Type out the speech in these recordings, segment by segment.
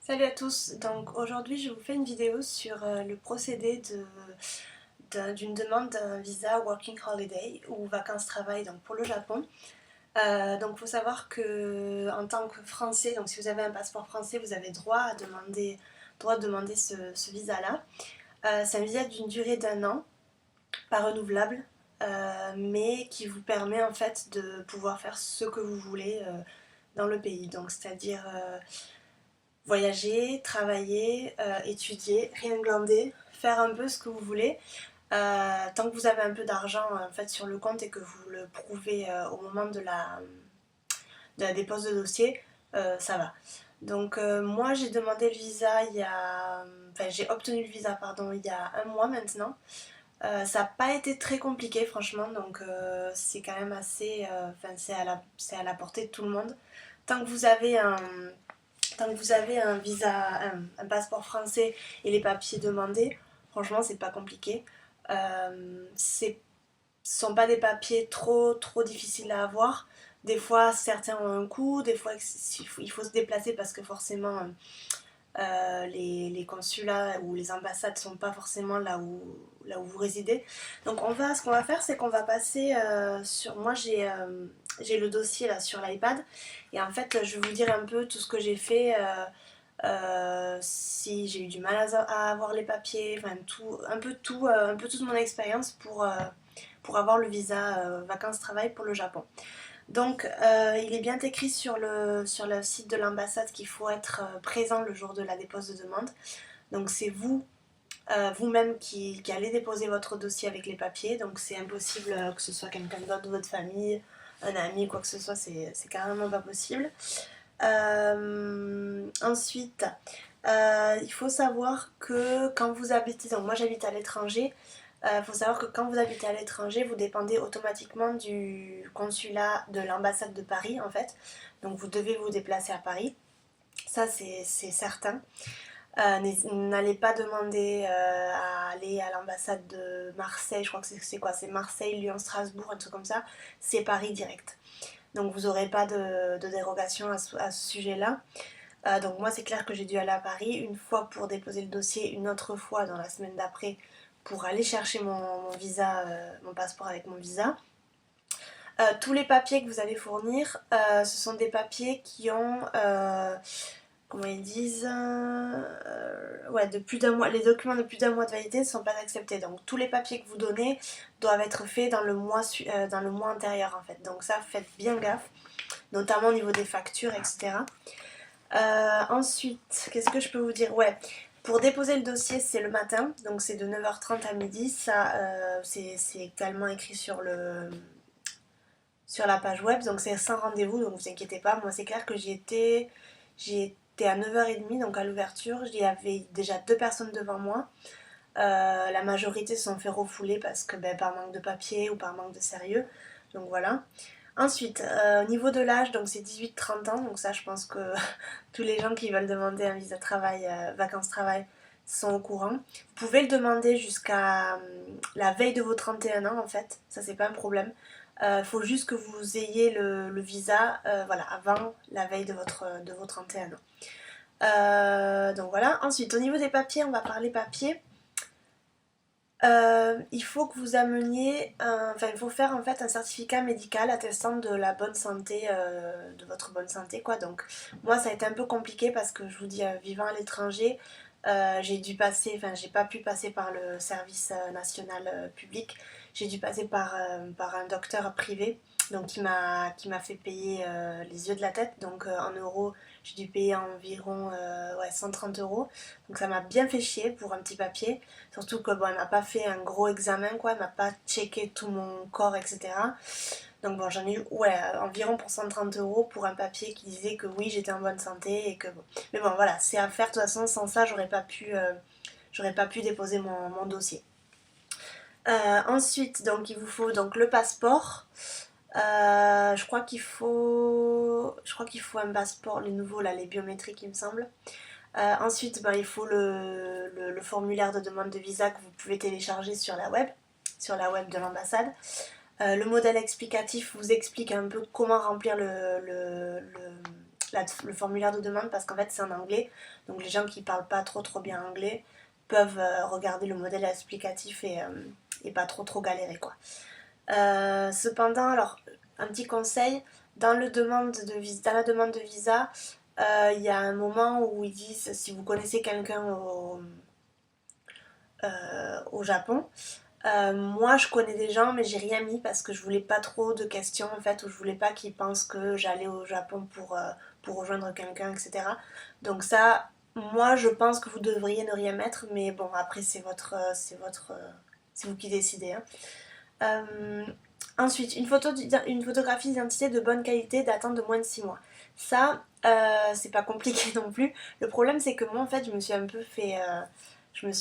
Salut à tous, donc aujourd'hui je vous fais une vidéo sur le procédé d'une demande d'un visa Working Holiday ou vacances-travail donc pour le Japon. Donc il faut savoir que en tant que Français, donc si vous avez un passeport français, vous avez droit de demander ce visa-là. C'est un visa d'une durée d'un an, pas renouvelable, mais qui vous permet en fait de pouvoir faire ce que vous voulez dans le pays. Donc c'est-à-dire voyager, travailler, étudier, rien glander, faire un peu ce que vous voulez. Tant que vous avez un peu d'argent en fait sur le compte et que vous le prouvez au moment de la dépose de dossier, ça va. Donc moi j'ai demandé le visa il y a... Enfin j'ai obtenu le visa pardon il y a un mois maintenant. Ça n'a pas été très compliqué franchement donc c'est quand même assez... Enfin c'est à la portée de tout le monde. Tant que vous avez un, Tant que vous avez un visa, un passeport français et les papiers demandés, franchement, c'est pas compliqué. Ce sont pas des papiers trop difficiles à avoir. Des fois, certains ont un coût, des fois, il faut se déplacer parce que forcément, les consulats ou les ambassades sont pas forcément là où vous résidez. Donc ce qu'on va faire, c'est qu'on va passer sur... Moi, j'ai le dossier là sur l'iPad et en fait, je vais vous dire un peu tout ce que j'ai fait. Si j'ai eu du mal à avoir les papiers, enfin un peu toute mon expérience pour avoir le visa vacances-travail pour le Japon. Donc, il est bien écrit sur le site de l'ambassade qu'il faut être présent le jour de la dépose de demande. Donc, c'est vous-même qui allez déposer votre dossier avec les papiers. Donc, c'est impossible que ce soit quelqu'un d'autre de votre famille, un ami, quoi que ce soit, c'est carrément pas possible. Ensuite, il faut savoir que quand vous habitez, donc moi j'habite à l'étranger, il faut savoir que quand vous habitez à l'étranger, vous dépendez automatiquement du consulat de l'ambassade de Paris en fait. Donc vous devez vous déplacer à Paris. Ça c'est certain. N'allez pas demander à aller à l'ambassade de Marseille, je crois que c'est quoi? C'est Marseille, Lyon, Strasbourg, un truc comme ça. C'est Paris direct. Donc vous n'aurez pas de dérogation à ce sujet-là. Donc moi c'est clair que j'ai dû aller à Paris une fois pour déposer le dossier, une autre fois dans la semaine d'après pour aller chercher mon visa, mon passeport avec mon visa. Tous les papiers que vous allez fournir, ce sont des papiers qui ont, comment ils disent, ouais, de plus d'un mois. Les documents de plus d'un mois de validité ne sont pas acceptés. Donc tous les papiers que vous donnez doivent être faits dans le mois antérieur en fait. Donc ça, faites bien gaffe, notamment au niveau des factures, etc. Ensuite, qu'est-ce que je peux vous dire? Ouais, pour déposer le dossier, c'est le matin, donc c'est de 9h30 à midi. Ça, c'est également écrit sur la page web, donc c'est sans rendez-vous, donc vous inquiétez pas. Moi, c'est clair que j'y étais à 9h30, donc à l'ouverture. Il y avait déjà deux personnes devant moi. La majorité se sont fait refouler parce que par manque de papier ou par manque de sérieux. Donc voilà. Ensuite, au niveau de l'âge, donc c'est 18-30 ans, donc ça je pense que tous les gens qui veulent demander un visa travail, vacances-travail, sont au courant. Vous pouvez le demander jusqu'à la veille de vos 31 ans en fait, ça c'est pas un problème. Il faut juste que vous ayez le visa voilà, avant la veille de vos 31 ans. Donc voilà. Ensuite, au niveau des papiers, on va parler papiers. Il faut que vous ameniez, enfin il faut faire en fait un certificat médical attestant de la bonne santé, de votre bonne santé quoi. Donc moi ça a été un peu compliqué parce que je vous dis, vivant à l'étranger, j'ai dû passer, enfin j'ai pas pu passer par le service national public, j'ai dû passer par un docteur privé, donc qui m'a fait payer les yeux de la tête, donc en euros j'ai dû payer environ ouais, 130 euros, donc ça m'a bien fait chier pour un petit papier. Surtout que bon, elle m'a pas fait un gros examen, quoi. Elle m'a pas checké tout mon corps, etc. Donc bon, j'en ai eu ouais, environ pour 130 euros pour un papier qui disait que oui, j'étais en bonne santé et que bon. Mais bon, voilà, c'est à faire. De toute façon, sans ça, j'aurais pas pu déposer mon dossier. Ensuite, donc il vous faut donc le passeport. Je crois qu'il faut un passeport, les nouveaux là, les biométriques, il me semble. Ensuite, ben, il faut le formulaire de demande de visa que vous pouvez télécharger sur la web de l'ambassade. Le modèle explicatif vous explique un peu comment remplir le formulaire de demande parce qu'en fait c'est en anglais, donc les gens qui parlent pas trop bien anglais peuvent regarder le modèle explicatif et pas trop galérer quoi. Cependant, alors un petit conseil, dans la demande de visa, il y a un moment où ils disent si vous connaissez quelqu'un au Japon. Moi je connais des gens mais j'ai rien mis parce que je voulais pas trop de questions en fait, ou je voulais pas qu'ils pensent que j'allais au Japon pour rejoindre quelqu'un, etc. Donc ça, moi je pense que vous devriez ne rien mettre, mais bon après c'est vous qui décidez. Hein. Euh, Ensuite, une photographie d'identité de bonne qualité datant de moins de 6 mois. Ça, c'est pas compliqué non plus. Le problème, c'est que moi, en fait, je me suis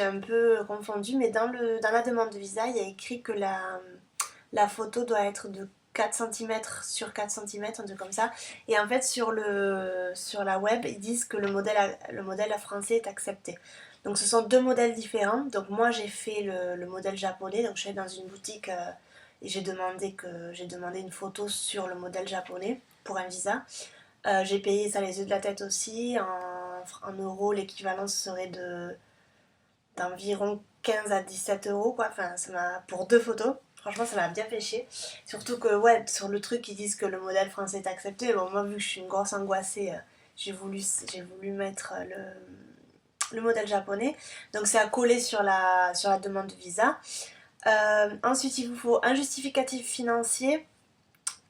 un peu confondue, mais dans la demande de visa, il y a écrit que la photo doit être de 4 cm sur 4 cm, un truc comme ça. Et en fait, sur la web, ils disent que le modèle français est accepté. Donc ce sont deux modèles différents. Donc moi j'ai fait le modèle japonais. Donc je suis allée dans une boutique et j'ai demandé une photo sur le modèle japonais pour un visa. J'ai payé ça les yeux de la tête aussi. En euros, l'équivalent serait d'environ 15 à 17 euros quoi. Enfin, pour deux photos. Franchement, ça m'a bien fait chier. Surtout que, ouais, sur le truc, ils disent que le modèle français est accepté. Bon, moi, vu que je suis une grosse angoissée, j'ai voulu mettre le modèle japonais. Donc, c'est à coller sur la demande de visa. Ensuite, il vous faut un justificatif financier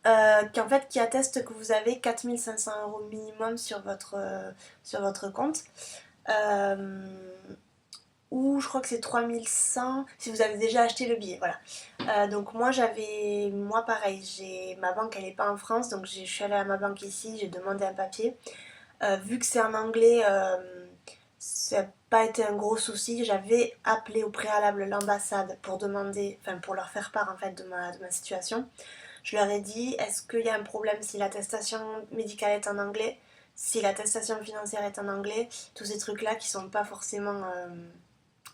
qui atteste que vous avez 4 500 € minimum sur votre compte. Ou je crois que c'est 3 100 si vous avez déjà acheté le billet. Voilà. Donc moi pareil, ma banque elle n'est pas en France, donc je suis allée à ma banque ici, j'ai demandé un papier. Vu que c'est en anglais, ça n'a pas été un gros souci. J'avais appelé au préalable l'ambassade pour pour leur faire part en fait de ma situation. Je leur ai dit, est-ce qu'il y a un problème si l'attestation médicale est en anglais, si l'attestation financière est en anglais, tous ces trucs-là qui sont pas forcément...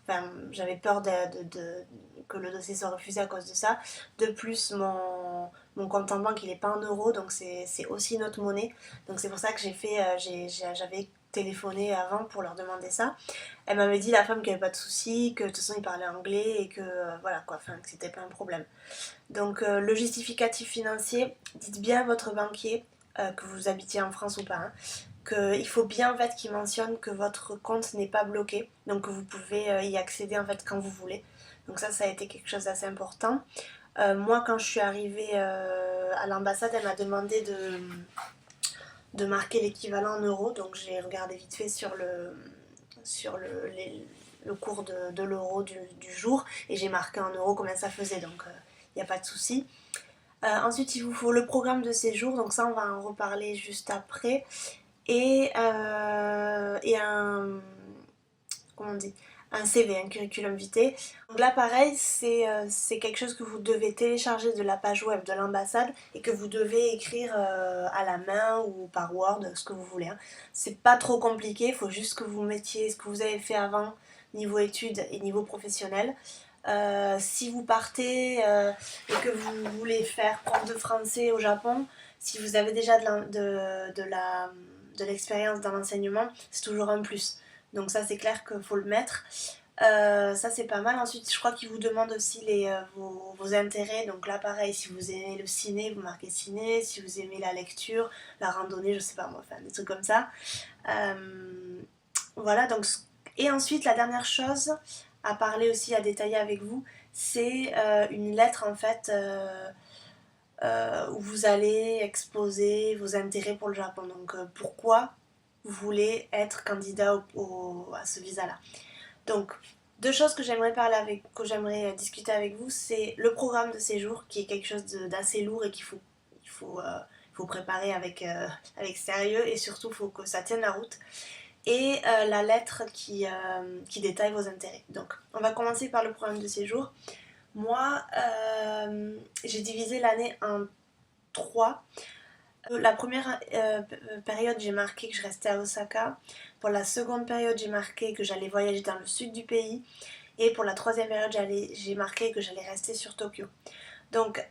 Enfin, j'avais peur que le dossier soit refusé à cause de ça. De plus, mon compte en banque, il n'est pas en euros, donc c'est aussi notre monnaie. Donc c'est pour ça que j'avais téléphoné avant pour leur demander ça. Elle m'avait dit, la femme, qu'il n'y avait pas de souci, que de toute façon, ils parlaient anglais et que voilà quoi, enfin, que c'était pas un problème. Donc le justificatif financier, dites bien à votre banquier que vous habitiez en France ou pas, hein, qu'il faut bien en fait qu'il mentionne que votre compte n'est pas bloqué, donc que vous pouvez y accéder en fait quand vous voulez. Donc ça a été quelque chose d'assez important. Moi quand je suis arrivée à l'ambassade, elle m'a demandé de marquer l'équivalent en euros, donc j'ai regardé vite fait le cours de l'euro du jour et j'ai marqué en euros combien ça faisait, donc il n'y a pas de souci. Ensuite il vous faut le programme de séjour, donc ça on va en reparler juste après. Et comment on dit, un CV, un curriculum vitae. Donc là pareil, c'est quelque chose que vous devez télécharger de la page web de l'ambassade et que vous devez écrire à la main ou par Word, ce que vous voulez. Hein. C'est pas trop compliqué, il faut juste que vous mettiez ce que vous avez fait avant, niveau études et niveau professionnel. Si vous partez et que vous voulez faire prof de français au Japon, si vous avez déjà de l'expérience dans l'enseignement, c'est toujours un plus. Donc ça c'est clair qu'il faut le mettre. Ça c'est pas mal. Ensuite je crois qu'ils vous demandent aussi vos intérêts. Donc là pareil, si vous aimez le ciné, vous marquez ciné. Si vous aimez la lecture, la randonnée, je sais pas moi, enfin des trucs comme ça. Voilà donc. Et ensuite la dernière chose à parler aussi, à détailler avec vous, c'est une lettre en fait où vous allez exposer vos intérêts pour le Japon. Donc pourquoi vous voulez être candidat à ce visa-là. Donc deux choses que que j'aimerais discuter avec vous, c'est le programme de séjour qui est quelque chose d'assez lourd et faut préparer avec sérieux et surtout il faut que ça tienne la route. Et la lettre qui détaille vos intérêts. Donc on va commencer par le programme de séjour. Moi, j'ai divisé l'année en 3. La première période, j'ai marqué que je restais à Osaka. Pour la seconde période, j'ai marqué que j'allais voyager dans le sud du pays. Et pour la troisième période, j'ai marqué que j'allais rester sur Tokyo. Donc,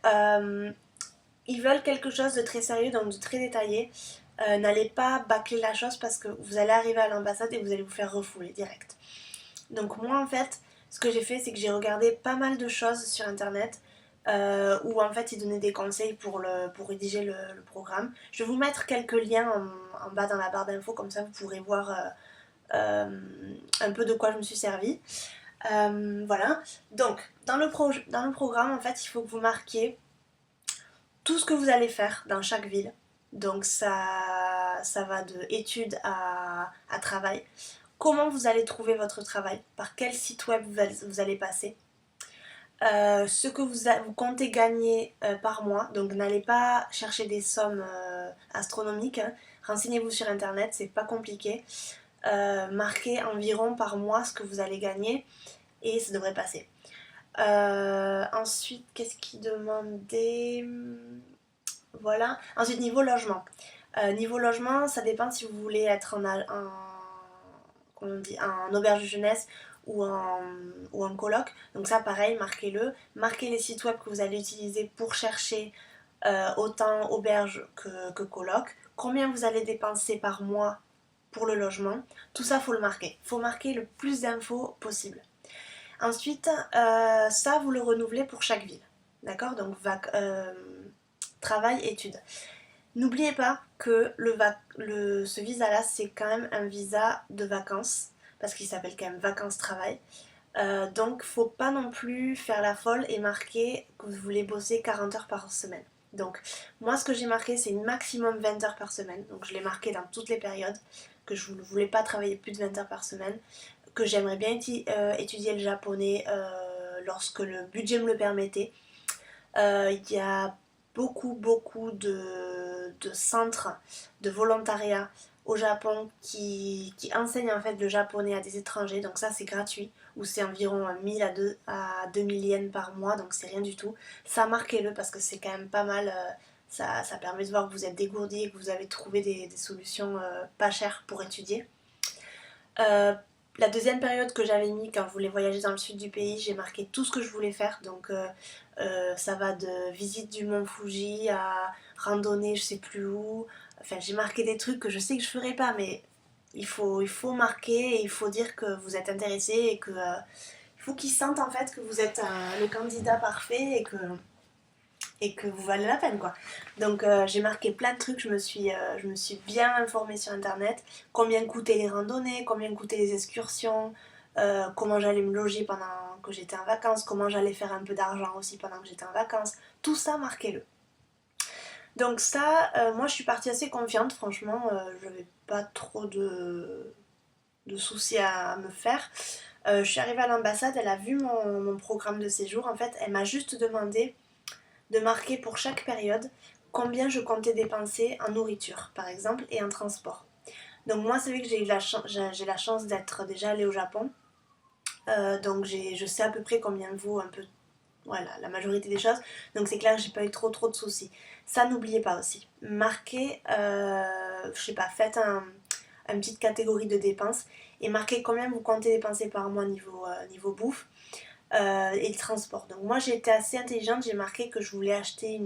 ils veulent quelque chose de très sérieux, donc de très détaillé. n'allez pas bâcler la chose parce que vous allez arriver à l'ambassade et vous allez vous faire refouler direct. Donc moi en fait, ce que j'ai fait, c'est que j'ai regardé pas mal de choses sur internet où en fait ils donnaient des conseils pour rédiger le programme. Je vais vous mettre quelques liens en bas dans la barre d'infos, comme ça vous pourrez voir un peu de quoi je me suis servie. Voilà, donc dans le programme en fait il faut que vous marquiez tout ce que vous allez faire dans chaque ville. Donc ça va de études à travail. Comment vous allez trouver votre travail, par quel site web vous allez passer, ce que vous comptez gagner par mois. Donc n'allez pas chercher des sommes astronomiques, hein. Renseignez-vous sur internet, c'est pas compliqué. Marquez environ par mois ce que vous allez gagner et ça devrait passer. Ensuite, qu'est-ce qu'il demandait? Voilà. Ensuite, niveau logement. Niveau logement, ça dépend si vous voulez être comment on dit, en auberge de jeunesse ou en coloc. Donc ça, pareil, marquez-le. Marquez les sites web que vous allez utiliser pour chercher autant auberge que coloc. Combien vous allez dépenser par mois pour le logement. Tout ça, faut le marquer. Faut marquer le plus d'infos possible. Ensuite, ça, vous le renouvelez pour chaque ville. D'accord? Donc, travail, études. N'oubliez pas que ce visa-là, c'est quand même un visa de vacances, parce qu'il s'appelle quand même vacances-travail. Donc, faut pas non plus faire la folle et marquer que vous voulez bosser 40 heures par semaine. Donc, moi, ce que j'ai marqué, c'est maximum 20 heures par semaine. Donc, je l'ai marqué dans toutes les périodes, que je ne voulais pas travailler plus de 20 heures par semaine, que j'aimerais bien étudier le japonais lorsque le budget me le permettait. Il y a beaucoup de centres de volontariat au Japon qui enseignent en fait le japonais à des étrangers, donc ça c'est gratuit, ou c'est environ 1000 à 2000 yens par mois, donc c'est rien du tout. Ça, marquez-le parce que c'est quand même pas mal, ça permet de voir que vous êtes dégourdi et que vous avez trouvé des solutions pas chères pour étudier. Euh, la deuxième période que j'avais mis quand je voulais voyager dans le sud du pays, j'ai marqué tout ce que je voulais faire. Donc ça va de visite du mont Fuji à randonnée je sais plus où. Enfin j'ai marqué des trucs que je sais que je ferai pas, mais il faut marquer et il faut dire que vous êtes intéressé et que il faut qu'ils sentent en fait que vous êtes le candidat parfait et que vous valez la peine quoi. Donc j'ai marqué plein de trucs, je me suis bien informée sur internet, combien coûtaient les randonnées, combien coûtaient les excursions, comment j'allais me loger pendant que j'étais en vacances, comment j'allais faire un peu d'argent aussi pendant que j'étais en vacances, tout ça marquez-le. Donc ça, moi je suis partie assez confiante franchement, je n'avais pas trop de soucis à me faire. Je suis arrivée à l'ambassade, elle a vu mon programme de séjour, en fait elle m'a juste demandé de marquer pour chaque période combien je comptais dépenser en nourriture, par exemple, et en transport. Donc moi, c'est vrai que j'ai la chance d'être déjà allée au Japon. Donc je sais à peu près combien vaut un peu voilà, la majorité des choses. Donc c'est clair, j'ai pas eu trop de soucis. Ça, n'oubliez pas aussi. Marquez, je sais pas, faites une petite catégorie de dépenses et marquez combien vous comptez dépenser par mois niveau bouffe. Et le transport. Donc moi j'ai été assez intelligente, j'ai marqué que je voulais acheter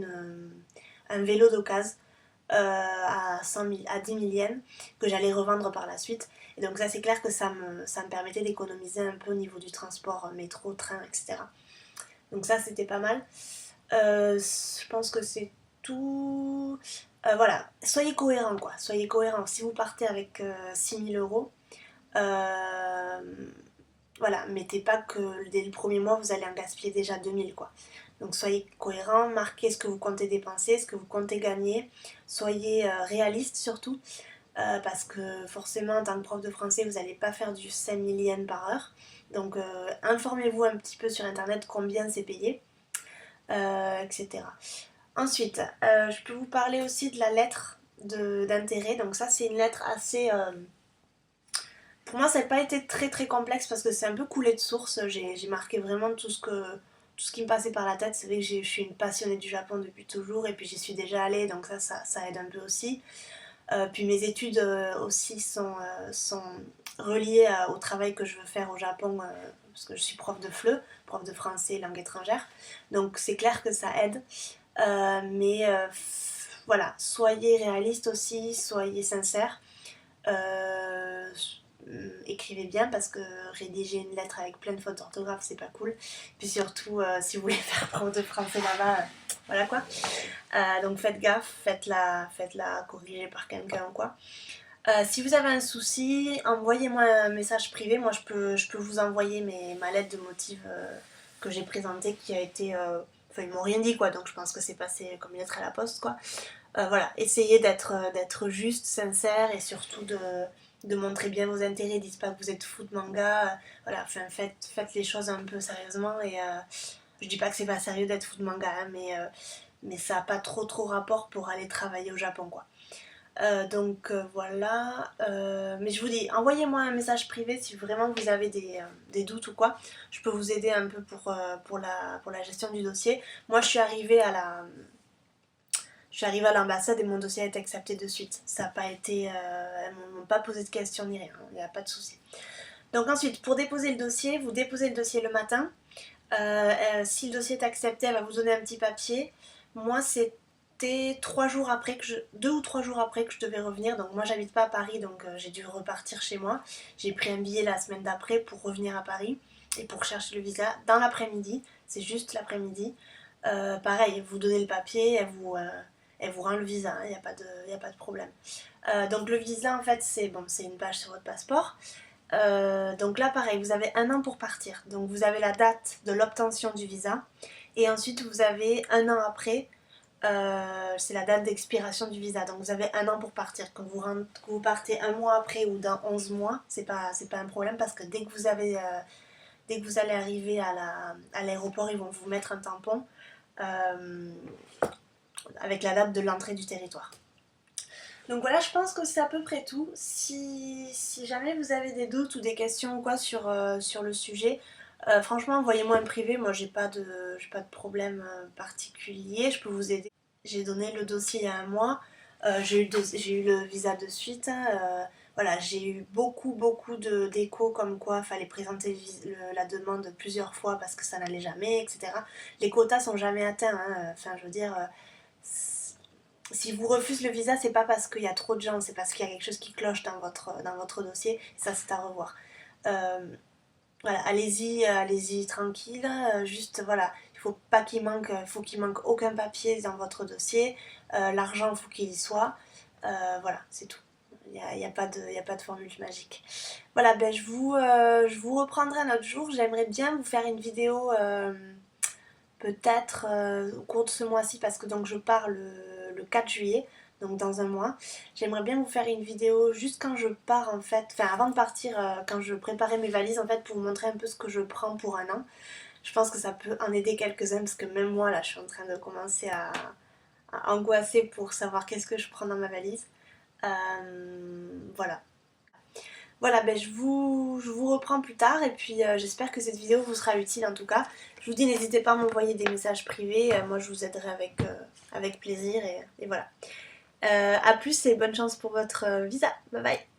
un vélo d'occasion à 10 000 yens que j'allais revendre par la suite. Et donc ça c'est clair que ça me permettait d'économiser un peu au niveau du transport, métro, train, etc. Donc ça c'était pas mal. Je pense que c'est tout. Voilà, soyez cohérent quoi, soyez cohérent. Si vous partez avec 6 000 euros, euh, voilà, mettez pas que dès le premier mois vous allez en gaspiller déjà 2000 quoi. Donc soyez cohérent, marquez ce que vous comptez dépenser, ce que vous comptez gagner, soyez réaliste surtout, parce que forcément en tant que prof de français vous n'allez pas faire du 5000 yens par heure. Donc informez-vous un petit peu sur internet combien c'est payé, etc. Ensuite, je peux vous parler aussi de la lettre d'intérêt. Donc ça c'est une lettre assez pour moi, ça n'a pas été très complexe parce que c'est un peu coulé de source. J'ai marqué vraiment tout ce qui me passait par la tête. C'est vrai que je suis une passionnée du Japon depuis toujours et puis j'y suis déjà allée, donc ça aide un peu aussi. Puis mes études aussi sont reliées au travail que je veux faire au Japon parce que je suis prof de FLE, prof de français et langue étrangère. Donc c'est clair que ça aide. Mais voilà, soyez réaliste aussi, soyez sincère. Écrivez bien parce que rédiger une lettre avec plein de fautes d'orthographe c'est pas cool. Puis surtout si vous voulez faire prof de français là-bas, voilà quoi. Donc faites gaffe, faites-la corriger par quelqu'un ou quoi. Si vous avez un souci, envoyez-moi un message privé. Moi je peux vous envoyer ma lettre de motif que j'ai présentée qui a été... Enfin ils m'ont rien dit quoi, donc je pense que c'est passé comme une lettre à la poste quoi. Voilà, essayez d'être juste, sincère et surtout de montrer bien vos intérêts. Dites pas que vous êtes fou de manga. Voilà, enfin, faites les choses un peu sérieusement. Et je dis pas que c'est pas sérieux d'être fou de manga, hein, mais ça n'a pas trop rapport pour aller travailler au Japon, quoi. Voilà. Mais je vous dis, envoyez-moi un message privé si vraiment vous avez des doutes ou quoi. Je peux vous aider un peu pour la gestion du dossier. Moi, je suis arrivée à l'ambassade et mon dossier a été accepté de suite. Ça n'a pas été... elles m'ont pas posé de questions ni rien, il n'y a pas de souci. Donc ensuite, pour déposer le dossier, vous déposez le dossier le matin. Si le dossier est accepté, elle va vous donner un petit papier. Moi, c'était 3 jours après 2 ou 3 jours après que je devais revenir. Donc moi, j'habite pas à Paris, donc j'ai dû repartir chez moi. J'ai pris un billet la semaine d'après pour revenir à Paris et pour chercher le visa dans l'après-midi. C'est juste l'après-midi. Pareil, vous donnez le papier, elle vous rend le visa, il n'y a pas de problème. Donc le visa, en fait, c'est une page sur votre passeport. Donc là, pareil, vous avez 1 an pour partir. Donc vous avez la date de l'obtention du visa. Et ensuite, vous avez 1 an après, c'est la date d'expiration du visa. Donc vous avez 1 an pour partir. Que vous partez 1 mois après ou dans 11 mois, c'est pas un problème parce que dès que vous allez arriver à l'aéroport, ils vont vous mettre un tampon. Avec la date de l'entrée du territoire. Donc voilà, je pense que c'est à peu près tout. Si jamais vous avez des doutes ou des questions ou quoi sur le sujet, franchement, envoyez-moi un privé. Moi, j'ai pas de problème particulier. Je peux vous aider. J'ai donné le dossier il y a 1 mois. J'ai eu le visa de suite. Voilà, j'ai eu beaucoup d'échos comme quoi il fallait présenter la demande plusieurs fois parce que ça n'allait jamais, etc. Les quotas sont jamais atteints. Hein. Enfin, je veux dire, si vous refusez le visa, c'est pas parce qu'il y a trop de gens, c'est parce qu'il y a quelque chose qui cloche dans votre dossier. Ça, c'est à revoir. Voilà, allez-y tranquille. Juste, voilà, faut qu'il manque aucun papier dans votre dossier. L'argent, faut qu'il y soit. Voilà, c'est tout. Il n'y a pas de formule magique. Voilà, ben je vous reprendrai un autre jour. J'aimerais bien vous faire une vidéo peut-être au cours de ce mois-ci parce que donc je pars le 4 juillet, donc dans 1 mois. J'aimerais bien vous faire une vidéo juste quand je pars en fait, enfin avant de partir, quand je préparais mes valises en fait pour vous montrer un peu ce que je prends pour 1 an. Je pense que ça peut en aider quelques-uns parce que même moi là je suis en train de commencer à angoisser pour savoir qu'est-ce que je prends dans ma valise. Voilà. Voilà, ben je vous reprends plus tard et puis j'espère que cette vidéo vous sera utile en tout cas. Je vous dis, n'hésitez pas à m'envoyer des messages privés, moi je vous aiderai avec plaisir et voilà. A plus et bonne chance pour votre visa. Bye bye.